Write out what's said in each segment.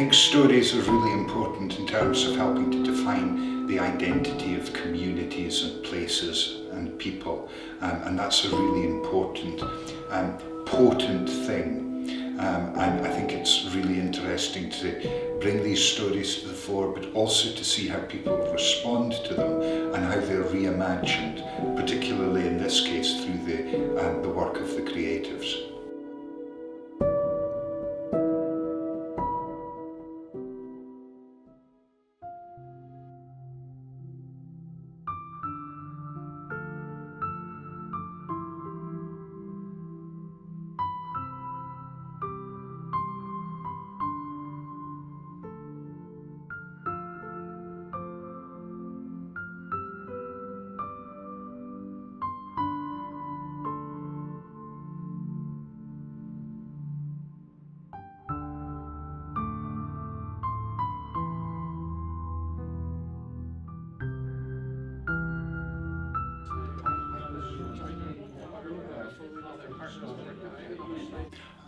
think stories are really important in terms of helping to define the identity of communities and places and people, and that's a really important, potent thing. And I think it's really interesting to bring these stories to the fore, but also to see how people respond to them and how they're reimagined, particularly in this case through the work of the creatives.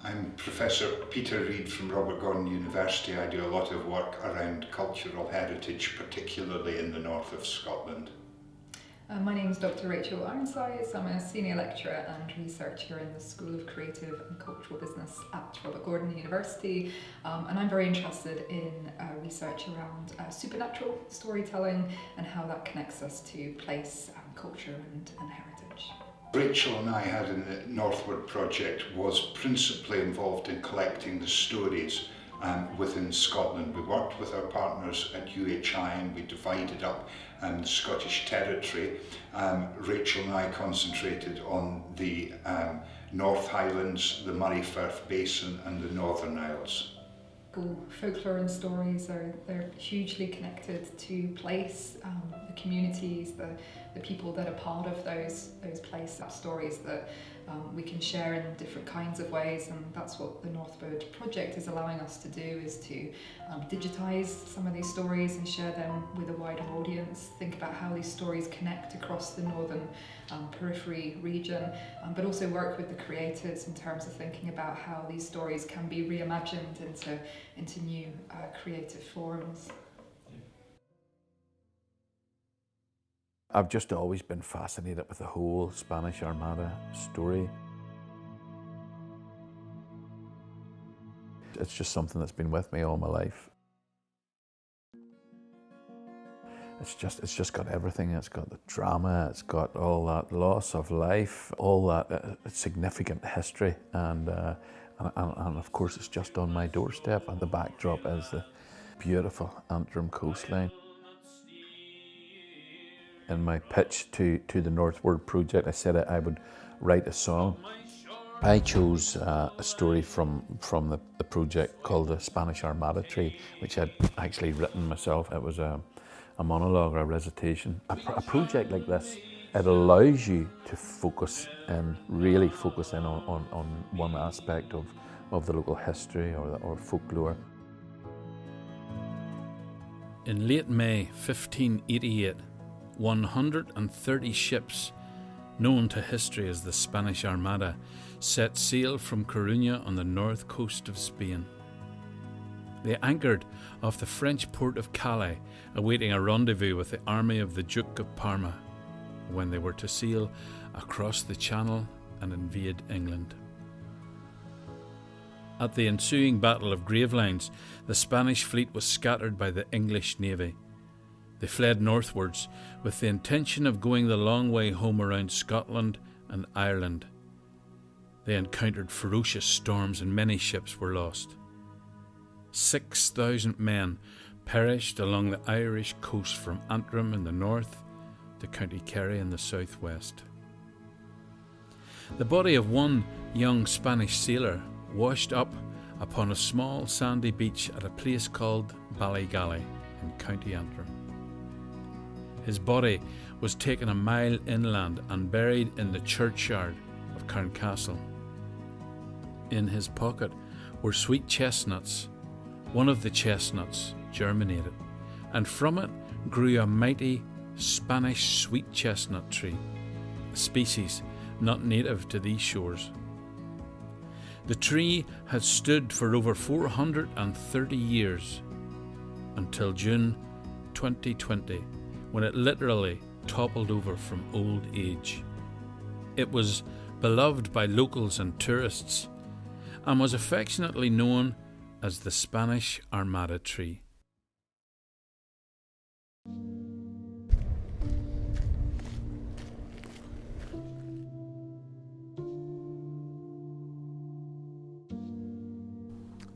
I'm Professor Peter Reid from Robert Gordon University. I do a lot of work around cultural heritage, particularly in the north of Scotland. My name is Dr. Rachel Ironsides. I'm a senior lecturer and researcher in the School of Creative and Cultural Business at Robert Gordon University, and I'm very interested in research around supernatural storytelling and how that connects us to place, culture and heritage. Rachel and I had in the NORTHWORD project was principally involved in collecting the stories within Scotland. We worked with our partners at UHI and we divided up the Scottish territory. Rachel and I concentrated on the North Highlands, the Murray Firth Basin and the Northern Isles. Folklore and stories they're hugely connected to place, the communities, the people that are part of those place stories that we can share in different kinds of ways, and that's what the NORTHWORD project is allowing us to do, is to digitise some of these stories and share them with a wider audience, think about how these stories connect across the northern periphery region, but also work with the creators in terms of thinking about how these stories can be reimagined into new creative forms. I've just always been fascinated with the whole Spanish Armada story. It's just something that's been with me all my life. It's just got everything. It's got the drama, it's got all that loss of life, all that significant history, and of course it's just on my doorstep, and the backdrop is the beautiful Antrim coastline. In my pitch to the NORTHWORD project, I said I would write a song. I chose a story from the project called The Spanish Armada Tree, which I'd actually written myself. It was a monologue or a recitation. A project like this, it allows you to focus in, really focus in on one aspect of the local history or folklore. In late May 1588, 130 ships, known to history as the Spanish Armada, set sail from Coruña on the north coast of Spain. They anchored off the French port of Calais, awaiting a rendezvous with the army of the Duke of Parma, when they were to sail across the Channel and invade England. At the ensuing Battle of Gravelines, the Spanish fleet was scattered by the English navy. They fled northwards with the intention of going the long way home around Scotland and Ireland. They encountered ferocious storms and many ships were lost. 6,000 men perished along the Irish coast from Antrim in the north to County Kerry in the southwest. The body of one young Spanish sailor washed up upon a small sandy beach at a place called Ballygally in County Antrim. His body was taken a mile inland and buried in the churchyard of Carncastle. In his pocket were sweet chestnuts. One of the chestnuts germinated, and from it grew a mighty Spanish sweet chestnut tree, a species not native to these shores. The tree had stood for over 430 years until June 2020, when it literally toppled over from old age. It was beloved by locals and tourists and was affectionately known as the Spanish Armada tree.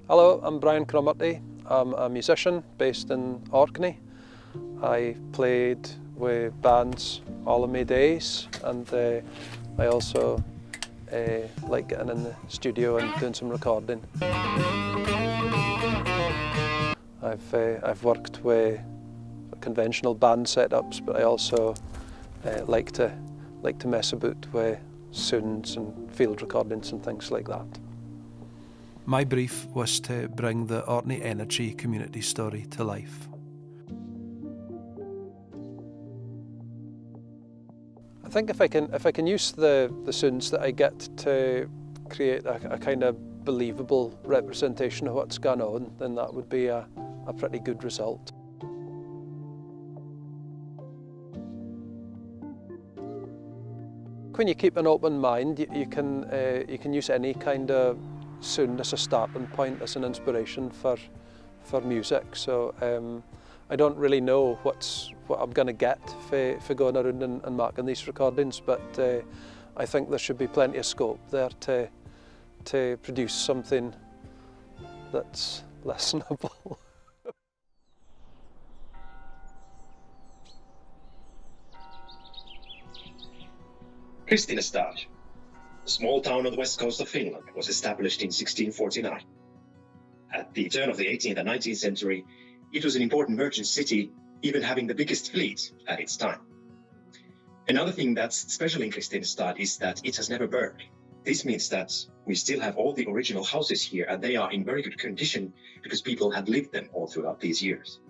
Hello, I'm Brian Cromarty. I'm a musician based in Orkney. I played with bands all of my days, and I also like getting in the studio and doing some recording. I've worked with conventional band setups, but I also like to mess about with sounds and field recordings and things like that. My brief was to bring the Orkney Energy community story to life. I think if I can use the sounds that I get to create a kind of believable representation of what's gone on, then that would be a pretty good result. When you keep an open mind, you can use any kind of sound as a starting point, as an inspiration for music. So I don't really know what I'm going to get for going around and marking these recordings, but I think there should be plenty of scope there to produce something that's listenable. Kristinestad, a small town on the west coast of Finland, was established in 1649. At the turn of the 18th and 19th century, it was an important merchant city, even having the biggest fleet at its time. Another thing that's special in Kristinestad is that it has never burned. This means that we still have all the original houses here, and they are in very good condition because people have lived them all throughout these years.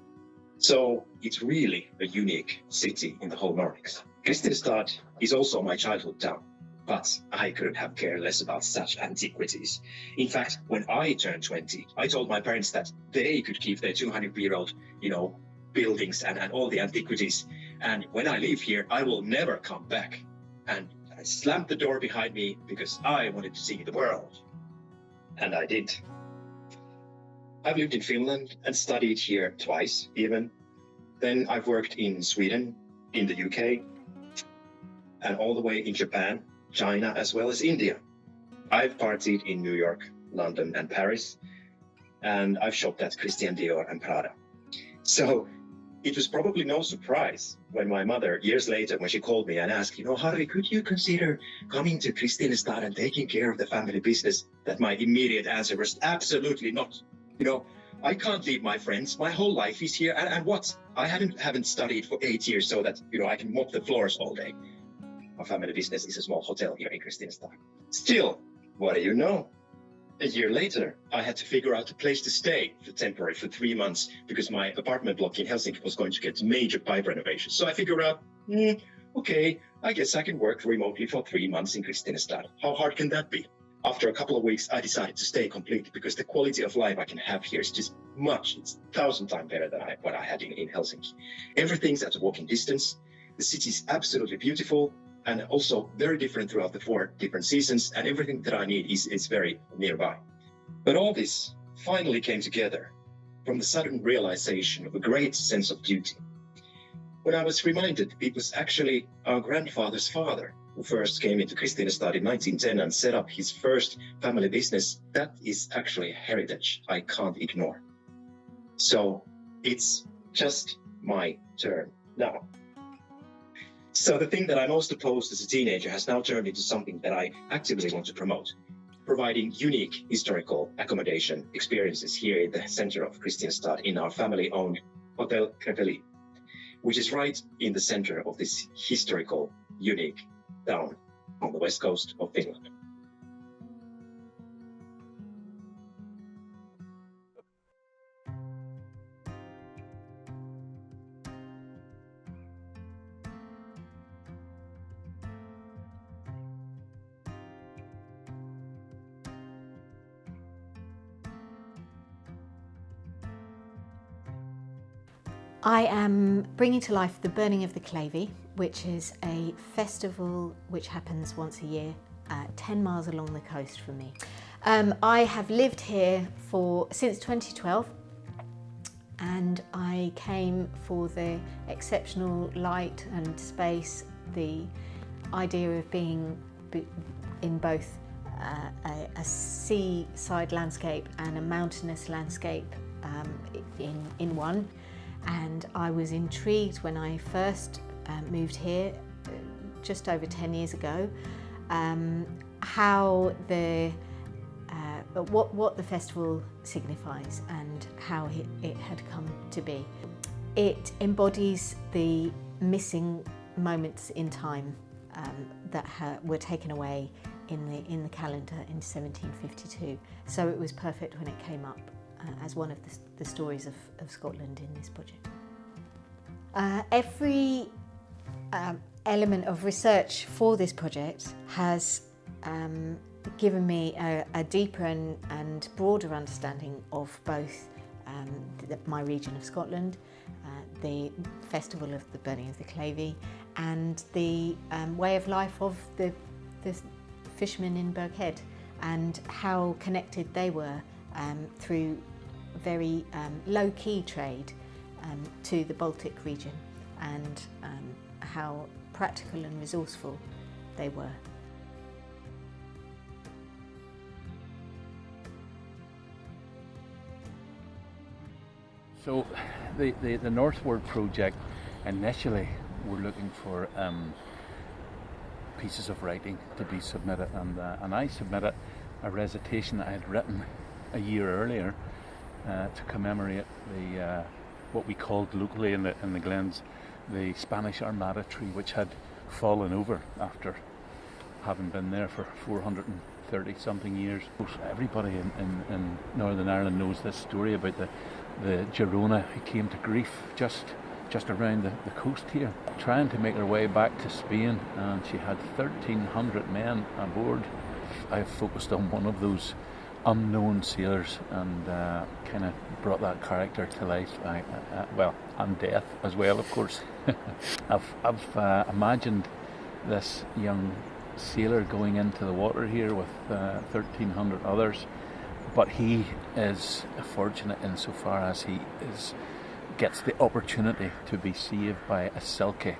So it's really a unique city in the whole Nordics. Kristinestad is also my childhood town, but I couldn't have cared less about such antiquities. In fact, when I turned 20, I told my parents that they could keep their 200-year-old, buildings and all the antiquities. And when I leave here, I will never come back. And I slammed the door behind me because I wanted to see the world. And I did. I've lived in Finland and studied here twice, even. Then I've worked in Sweden, in the UK, and all the way in Japan, China, as well as India. I've partied in New York, London, and Paris, and I've shopped at Christian Dior and Prada. So it was probably no surprise when my mother, years later, when she called me and asked, Harry, could you consider coming to Kristinestad and taking care of the family business? That my immediate answer was absolutely not. I can't leave my friends. My whole life is here. And what? I haven't studied for 8 years so that, I can mop the floors all day. Our family business is a small hotel here in Kristinestad. Still, what do you know? A year later, I had to figure out a place to stay for 3 months because my apartment block in Helsinki was going to get major pipe renovations. So I figured out, okay, I guess I can work remotely for 3 months in Kristinestad. How hard can that be? After a couple of weeks, I decided to stay completely because the quality of life I can have here is just it's 1,000 times better than what I had in Helsinki. Everything's at a walking distance. The city is absolutely beautiful and also very different throughout the 4 different seasons, and everything that I need is very nearby. But all this finally came together from the sudden realization of a great sense of duty. When I was reminded it was actually our grandfather's father who first came into Kristinestad in 1910 and set up his first family business, that is actually a heritage I can't ignore. So it's just my turn now. So the thing that I most opposed as a teenager has now turned into something that I actively want to promote, providing unique historical accommodation experiences here in the center of Kristinestad in our family-owned Hotel Krepeli, which is right in the center of this historical, unique town on the west coast of Finland. I am bringing to life the Burning of the Clavey, which is a festival which happens once a year, 10 miles along the coast from me. I have lived here since 2012, and I came for the exceptional light and space, the idea of being in both a seaside landscape and a mountainous landscape in one. And I was intrigued when I first moved here just over 10 years ago, how what the festival signifies and how it had come to be. It embodies the missing moments in time that were taken away in the calendar in 1752. So it was perfect when it came up as one of the stories of Scotland in this project. Every element of research for this project has given me a deeper and broader understanding of both my region of Scotland, the festival of the Burning of the Clavey, and the way of life of the fishermen in Birkhead, and how connected they were through very low-key trade to the Baltic region, and how practical and resourceful they were. So the NORTHWORD project, initially we're looking for pieces of writing to be submitted, and I submitted a recitation that I had written a year earlier to commemorate the what we called locally in the Glens the Spanish Armada tree, which had fallen over after having been there for 430 something years. Everybody in Northern Ireland knows this story about the Girona who came to grief just around the coast here, trying to make her way back to Spain, and she had 1,300 men aboard. I focused on one of those unknown sailors and kind of brought that character to life, well, and death as well, of course. I've imagined this young sailor going into the water here with 1,300 others, but he is fortunate insofar as he gets the opportunity to be saved by a Selkie,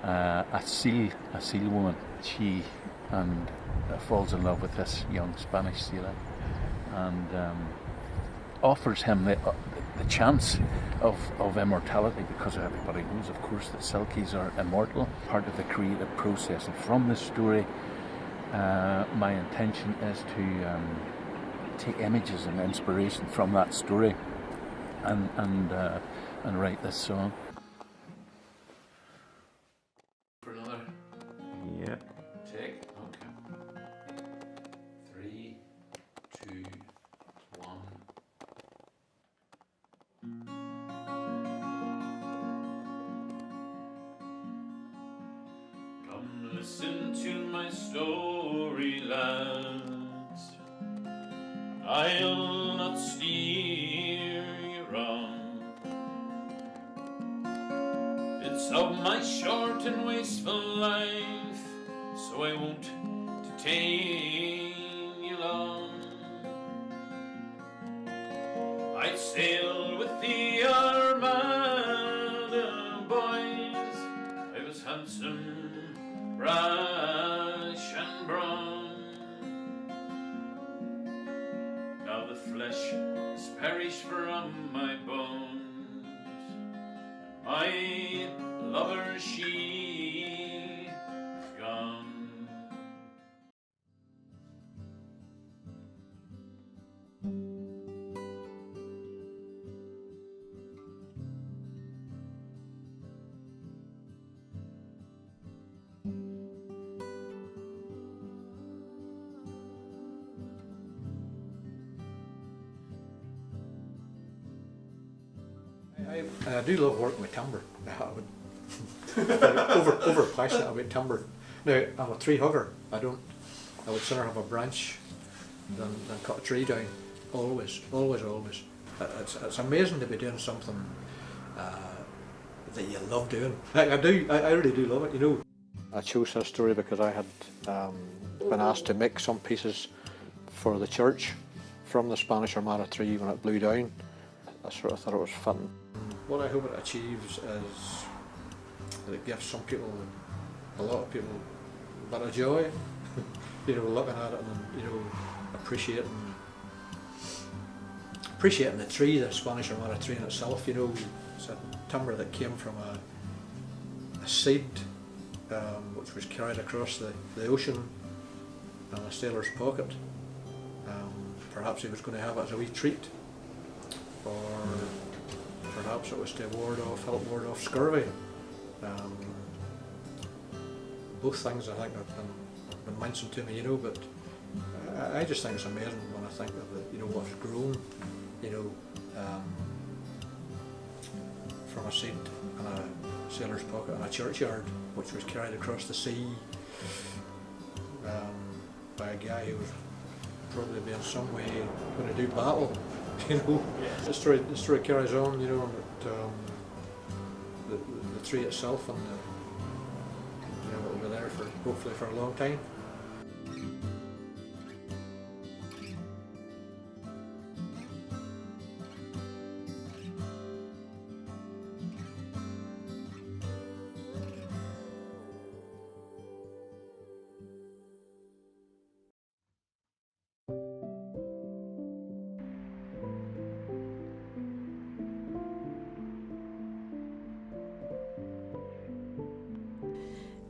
a seal woman. She falls in love with this young Spanish sailor and offers him the chance of immortality, because everybody knows, of course, that Selkies are immortal, part of the creative process. And from this story, my intention is to take images and inspiration from that story and write this song. For another. Yeah. Take. Okay. 3, 2, 1. Come listen to my story, lads. I'll not steer you wrong. It's of my short and wasteful life, so I won't detain you long. I sailed with the Armada boys. I was handsome, brash and brawn. Now the flesh has perished from my bones. My lover, she gone. I do love working with timber. Over passionate about timber. Now I'm a tree hugger. I would sooner have a branch than cut a tree down. Always. It's amazing to be doing something that you love doing. I really do love it, you know. I chose that story because I had been asked to make some pieces for the church from the Spanish Armada tree when it blew down. I sort of thought it was fitting. What I hope it achieves is that it gives some people, a lot of people, a bit of joy. You know, looking at it and, you know, appreciating the tree, the Spanish Armada tree in itself. You know, it's a timber that came from a seed which was carried across the ocean in a sailor's pocket. Perhaps he was going to have it as a wee treat, or perhaps it was to help ward off scurvy. Both things I think have been mentioned to me, you know, but I just think it's amazing when I think of you know, what's grown, you know, from a seed in a sailor's pocket in a churchyard, which was carried across the sea by a guy who was probably be in some way going to do battle, you know. The story carries on, you know, the tree itself, and you know, it'll be there for hopefully for a long time.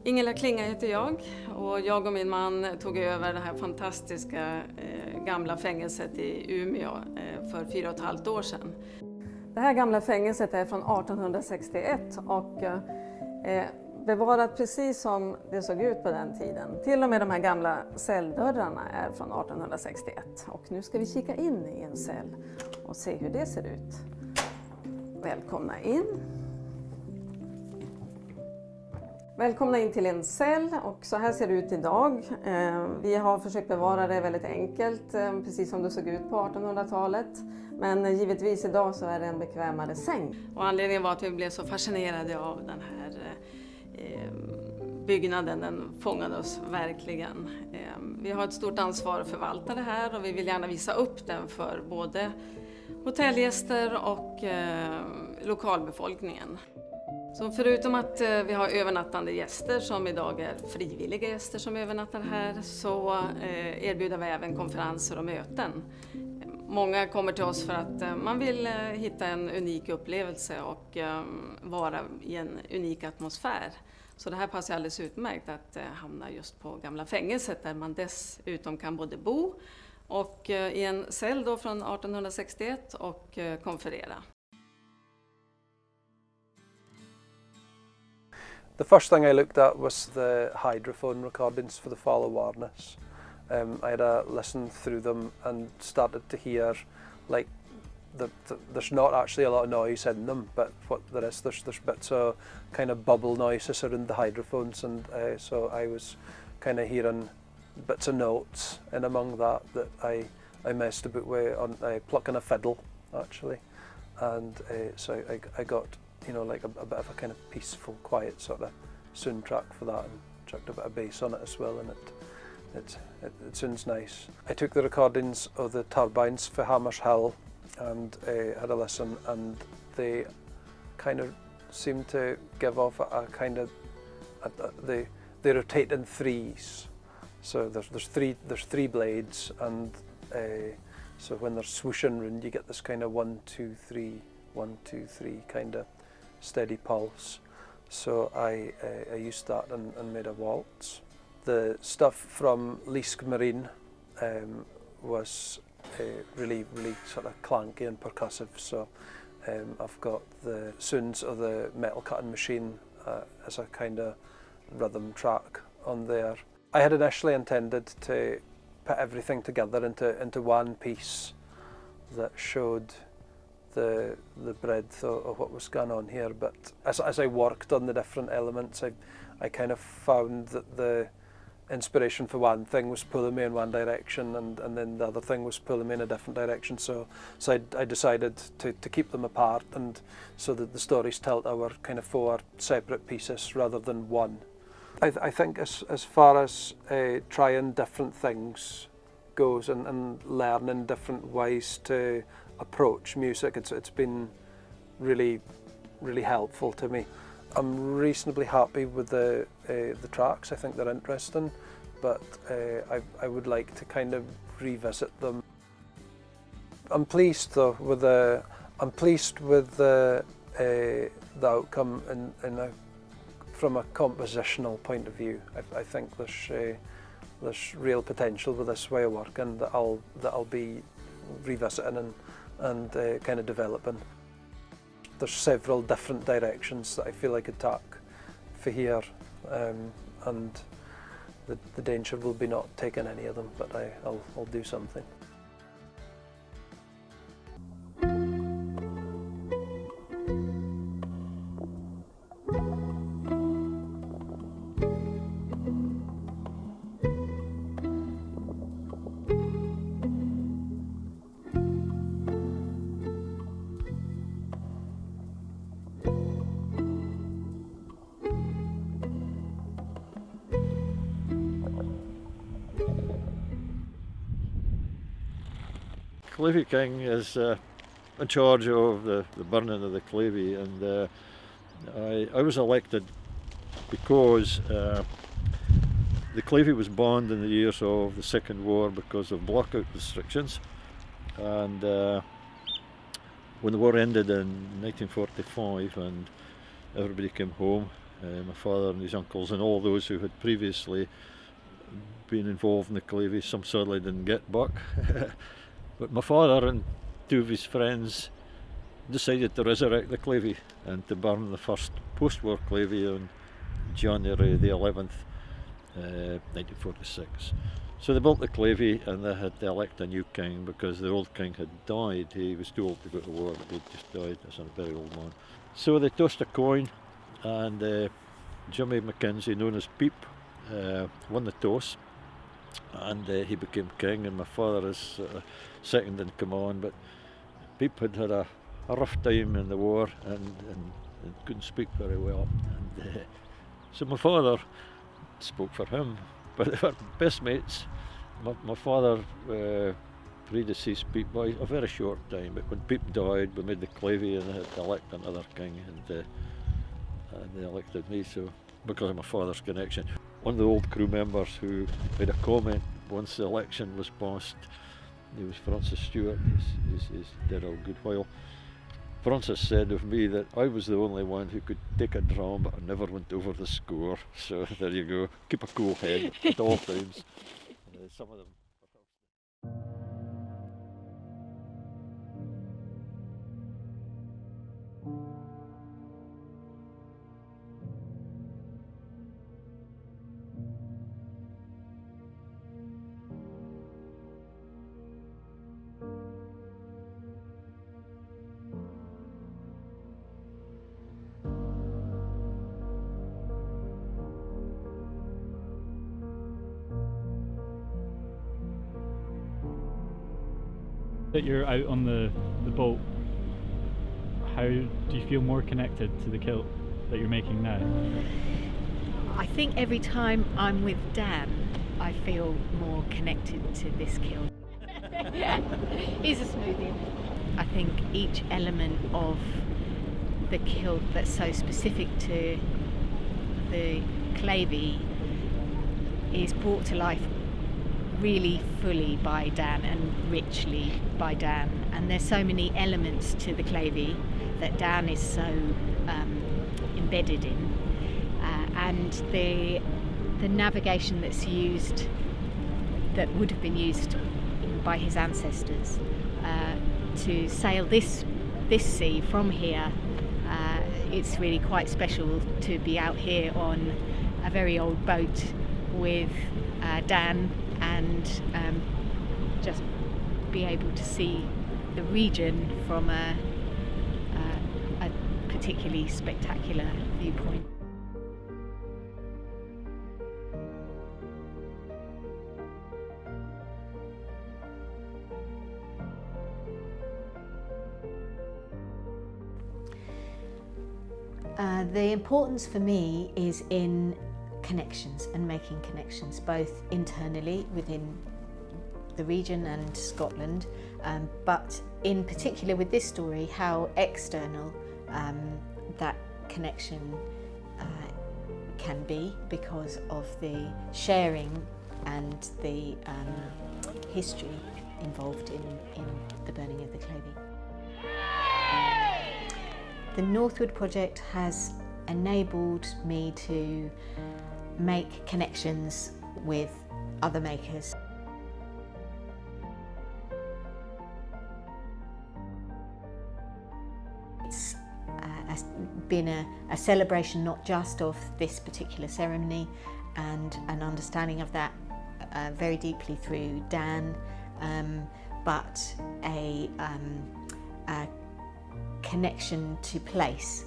Ingela Klinga heter jag och min man tog över det här fantastiska gamla fängelset i Umeå för 4,5 år sedan. Det här gamla fängelset är från 1861 och bevarat precis som det såg ut på den tiden. Till och med de här gamla celldörrarna är från 1861. Och nu ska vi kika in i en cell och se hur det ser ut. Välkomna in. Välkomna in till en cell, och så här ser det ut idag. Vi har försökt bevara det väldigt enkelt, precis som det såg ut på 1800-talet. Men givetvis idag så är det en bekvämare säng. Och anledningen var att vi blev så fascinerade av den här byggnaden. Den fångade oss verkligen. Vi har ett stort ansvar att förvalta det här, och vi vill gärna visa upp den för både hotellgäster och lokalbefolkningen. Så förutom att vi har övernattande gäster som idag är frivilliga gäster som övernattar här, så erbjuder vi även konferenser och möten. Många kommer till oss för att man vill hitta en unik upplevelse och vara i en unik atmosfär. Så det här passar alldeles utmärkt att hamna just på gamla fängelset, där man dessutom kan både bo och i en cell då från 1861 och konferera. The first thing I looked at was the hydrophone recordings for the Fall of Warness. I had a listen through them and started to hear, like, there's not actually a lot of noise in them, but what there is, there's bits of kind of bubble noises around the hydrophones, and so I was kind of hearing bits of notes in among that I messed about with on plucking a fiddle actually, and so I got, you know, like a bit of a kind of peaceful, quiet sort of soundtrack for that, and chucked a bit of bass on it as well, and it sounds nice. I took the recordings of the turbines for Hammers Hill and had a listen, and they kind of seem to give off a kind of they rotate in threes. So there's three blades, and so when they're swooshing round, you get this kind of 1, 2, 3, 1, 2, 3 kind of steady pulse. So I used that and made a waltz. The stuff from Leask Marine was really sort of clanky and percussive. So I've got the sounds of the metal cutting machine as a kind of rhythm track on there. I had initially intended to put everything together into one piece that showed the breadth of what was going on here, but as I worked on the different elements, I kind of found that inspiration for one thing was pulling me in one direction, and then the other thing was pulling me in a different direction. So I decided to keep them apart, and so that the stories told were kind of 4 separate pieces rather than one. I think as far as trying different things goes and learning different ways to approach music, it's been really helpful to me. I'm reasonably happy with the tracks. I think they're interesting, but I would like to kind of revisit them. I'm pleased though with the outcome from a compositional point of view. I think there's real potential with this way of working that I'll be revisiting and kind of developing. There's several different directions that I feel I could take for here, and the danger will be not taking any of them, but I'll do something. Clavey King is in charge of the burning of the Clavey, and I was elected because the Clavey was banned in the years of the Second War because of blackout restrictions, and when the war ended in 1945 and everybody came home, my father and his uncles and all those who had previously been involved in the Clavey, some sadly didn't get back. But my father and 2 of his friends decided to resurrect the Clavey and to burn the first post-war Clavey on January the 11th, 1946. So they built the Clavey, and they had to elect a new king because the old king had died. He was too old to go to war, but he'd just died as a very old man. So they tossed a coin, and Jimmy Mackenzie, known as Peep, won the toss, and he became king, and my father is second in command. But Peep had a rough time in the war and couldn't speak very well, and so my father spoke for him, but they were best mates. My father predeceased Peep by a very short time, but when Peep died we made the Clavey and they had to elect another king, and they elected me, so because of my father's connection. One of the old crew members who made a comment once the election was passed, he was Francis Stewart, he's dead a good while. Francis said of me that I was the only one who could take a drum, but I never went over the score. So there you go, keep a cool head at all times. Some of them. That you're out on the boat, how do you feel more connected to the kilt that you're making now? I think every time I'm with Dan, I feel more connected to this kilt. Yeah, he's a smoothie. I think each element of the kilt that's so specific to the Clavey is brought to life really fully by Dan and richly by Dan, and there's so many elements to the Clavey that Dan is so embedded in, and the navigation that's used, that would have been used by his ancestors to sail this sea from here. It's really quite special to be out here on a very old boat with Dan and just be able to see the region from a particularly spectacular viewpoint. The importance for me is in connections and making connections, both internally within the region and Scotland, but in particular with this story, how external that connection can be because of the sharing and the history involved in the burning of the Clavey. The Northwood project has enabled me to make connections with other makers. It's been a celebration not just of this particular ceremony and an understanding of that very deeply through Dan, but a connection to place